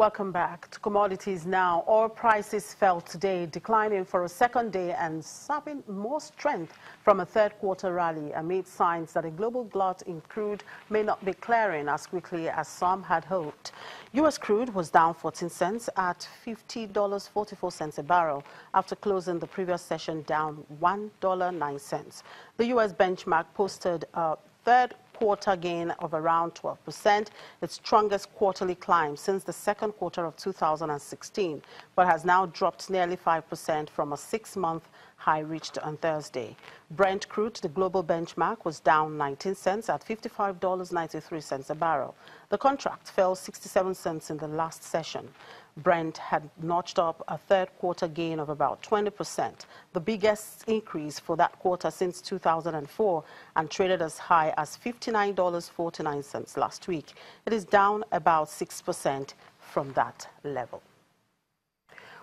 Welcome back to commodities now. Oil prices fell today, declining for a second day and snapping more strength from a third quarter rally amid signs that a global glut in crude may not be clearing as quickly as some had hoped. U.S. crude was down 14 cents at $50.44 a barrel after closing the previous session down $1.09. The U.S. benchmark posted a third quarter gain of around 12%, its strongest quarterly climb since the second quarter of 2016, but has now dropped nearly 5% from a 6-month high reached on Thursday. Brent crude, the global benchmark, was down 19 cents at $55.93 a barrel. The contract fell 67 cents in the last session. Brent had notched up a third quarter gain of about 20%, the biggest increase for that quarter since 2004, and traded as high as $59.49 last week. It is down about 6% from that level.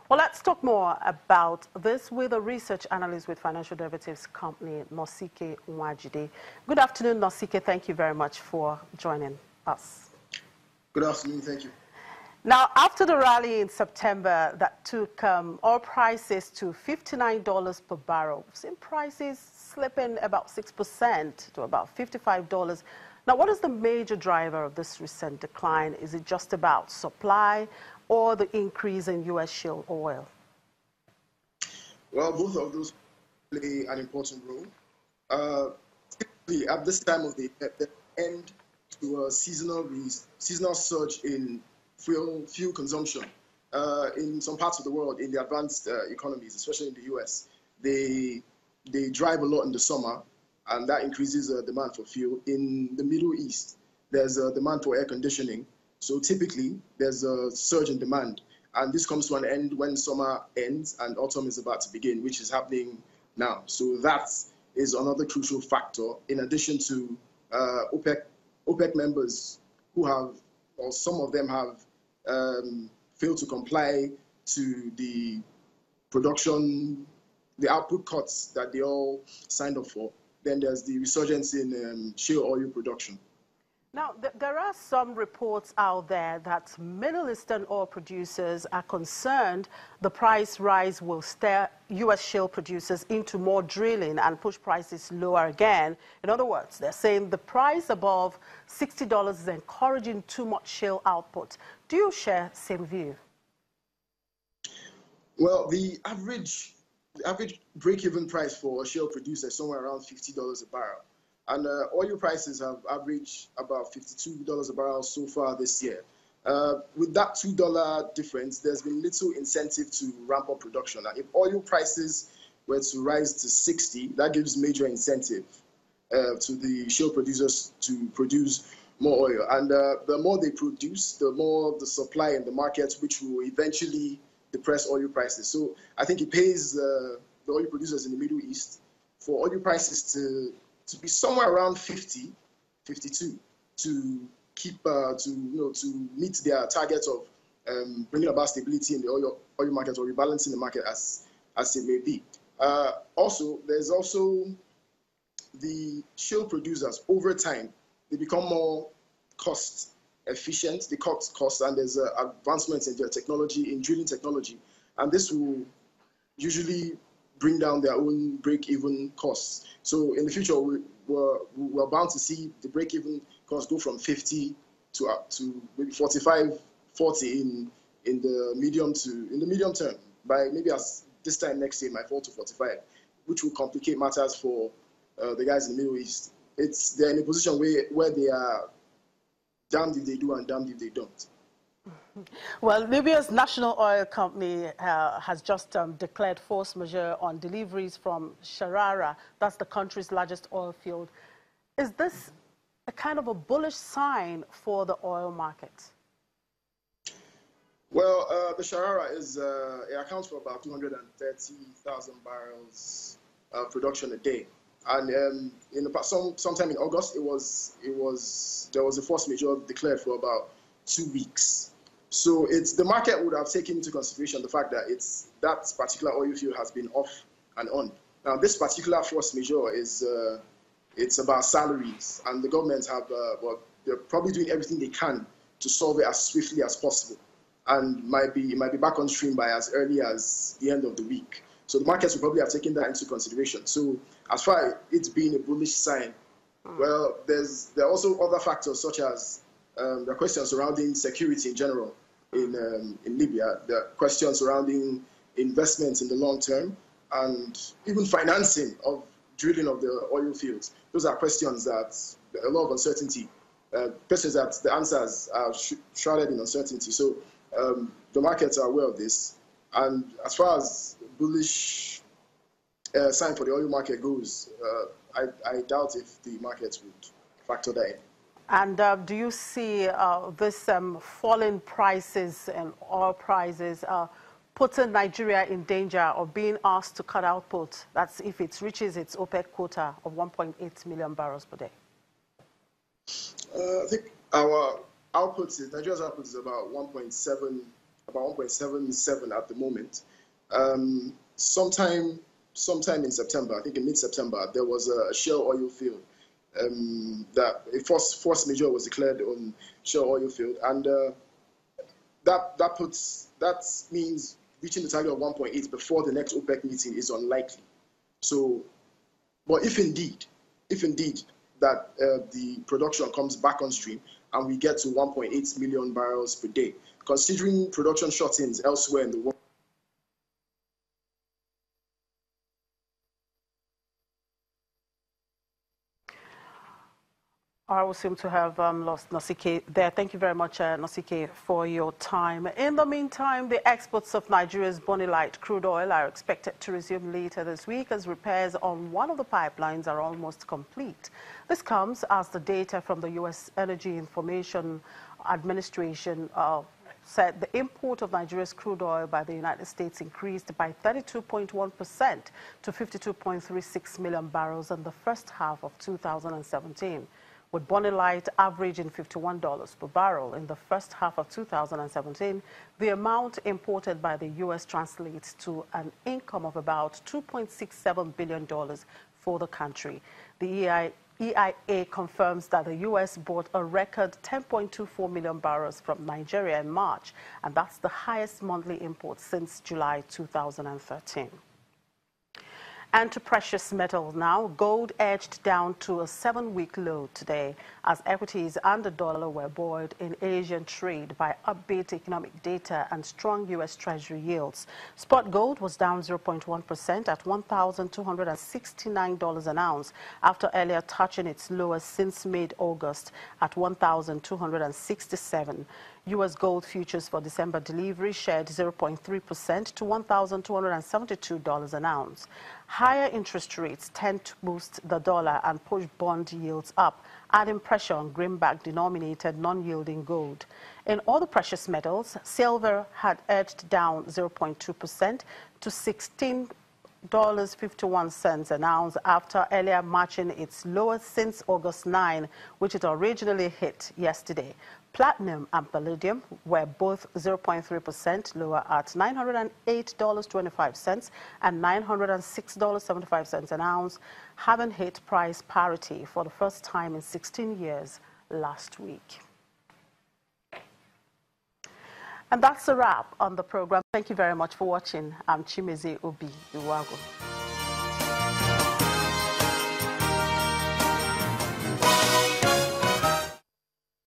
Well, let's talk more about this with a research analyst with financial derivatives company, Nosike Nwajide. Good afternoon, Nosike. Thank you very much for joining us. Good afternoon. Thank you. Now, after the rally in September that took oil prices to $59 per barrel, we've seen prices slipping about 6% to about $55. Now, what is the major driver of this recent decline? Is it just about supply or the increase in U.S. shale oil? Well, both of those play an important role. Typically, at this time of the end to a seasonal surge in fuel consumption in some parts of the world, in the advanced economies, especially in the U.S., they drive a lot in the summer, and that increases demand for fuel. In the Middle East, there's a demand for air conditioning. So typically, there's a surge in demand, and this comes to an end when summer ends and autumn is about to begin, which is happening now. So that is another crucial factor, in addition to OPEC members who have, or some of them have, failed to comply to the production, the output cuts that they all signed up for. Then there's the resurgence in shale oil production. Now, there are some reports out there that Middle Eastern oil producers are concerned the price rise will steer U.S. shale producers into more drilling and push prices lower again. In other words, they're saying the price above $60 is encouraging too much shale output. Do you share the same view? Well, the average break-even price for a shale producer is somewhere around $50 a barrel. And oil prices have averaged about $52 a barrel so far this year. With that $2 difference, there's been little incentive to ramp up production. Now, if oil prices were to rise to 60, that gives major incentive to the shale producers to produce more oil. And the more they produce, the more the supply in the market, which will eventually depress oil prices. So I think it pays the oil producers in the Middle East for oil prices to be somewhere around 50, 52, to keep to meet their targets of bringing about stability in the oil market or rebalancing the market as it may be. Also, there's also the shale producers. Over time, they become more cost efficient. They cut costs, and there's advancements in their technology, in drilling technology, and this will usually bring down their own break-even costs. So in the future, we're bound to see the break-even cost go from 50 to maybe 45, 40 in the medium term. By maybe as this time next year, it might fall to 45, which will complicate matters for the guys in the Middle East. They're in a position where they are damned if they do and damned if they don't. Well, Libya's national oil company has just declared force majeure on deliveries from Sharara. That's the country's largest oil field. Is this a kind of a bullish sign for the oil market? Well, the Sharara it accounts for about 230,000 barrels of production a day. And sometime in August, there was a force majeure declared for about 2 weeks. So the market would have taken into consideration the fact that that particular oil field has been off and on. Now, this particular force majeure it's about salaries, and the government they're probably doing everything they can to solve it as swiftly as possible. and might be back on stream by as early as the end of the week. So the markets will probably have taken that into consideration. So as far as it being a bullish sign, well, there are also other factors such as the questions surrounding security in general in Libya, the questions surrounding investments in the long term, and even financing of drilling of the oil fields. Those are questions that a lot of uncertainty, questions that the answers are shrouded in uncertainty. So the markets are aware of this. And as far as bullish sign for the oil market goes, I doubt if the markets would factor that in. And do you see this falling prices and oil prices putting Nigeria in danger of being asked to cut output? That's if it reaches its OPEC quota of 1.8 million barrels per day. I think our Nigeria's output is about 1.77 at the moment. Sometime in September, I think in mid-September, there was a Shell oil field that a force majeure was declared on Shell oil field, and that means reaching the target of 1.8 before the next OPEC meeting is unlikely. So, but if indeed that the production comes back on stream and we get to 1.8 million barrels per day, considering production shut-ins elsewhere in the world. I seem to have lost Nosike there. Thank you very much, Nosike, for your time. In the meantime, the exports of Nigeria's Bonny-Light crude oil are expected to resume later this week as repairs on one of the pipelines are almost complete. This comes as the data from the U.S. Energy Information Administration said the import of Nigeria's crude oil by the United States increased by 32.1% to 52.36 million barrels in the first half of 2017. With Bonny-Light averaging $51 per barrel in the first half of 2017, the amount imported by the U.S. translates to an income of about $2.67 billion for the country. The EIA confirms that the U.S. bought a record 10.24 million barrels from Nigeria in March, and that's the highest monthly import since July 2013. And to precious metals now, gold edged down to a 7-week low today as equities and the dollar were buoyed in Asian trade by upbeat economic data and strong U.S. Treasury yields. Spot gold was down 0.1% at $1,269 an ounce after earlier touching its lowest since mid-August at $1,267. U.S. gold futures for December delivery shared 0.3% to $1,272 an ounce. Higher interest rates tend to boost the dollar and push bond yields up, adding pressure on greenback-denominated non-yielding gold. In other precious metals, silver had edged down 0.2% to $16.51 an ounce after earlier matching its lowest since August 9, which it originally hit yesterday. Platinum and palladium were both 0.3% lower at $908.25 and $906.75 an ounce, having hit price parity for the first time in 16 years last week. And that's a wrap on the program. Thank you very much for watching. I'm Chimeze Obi Iwago.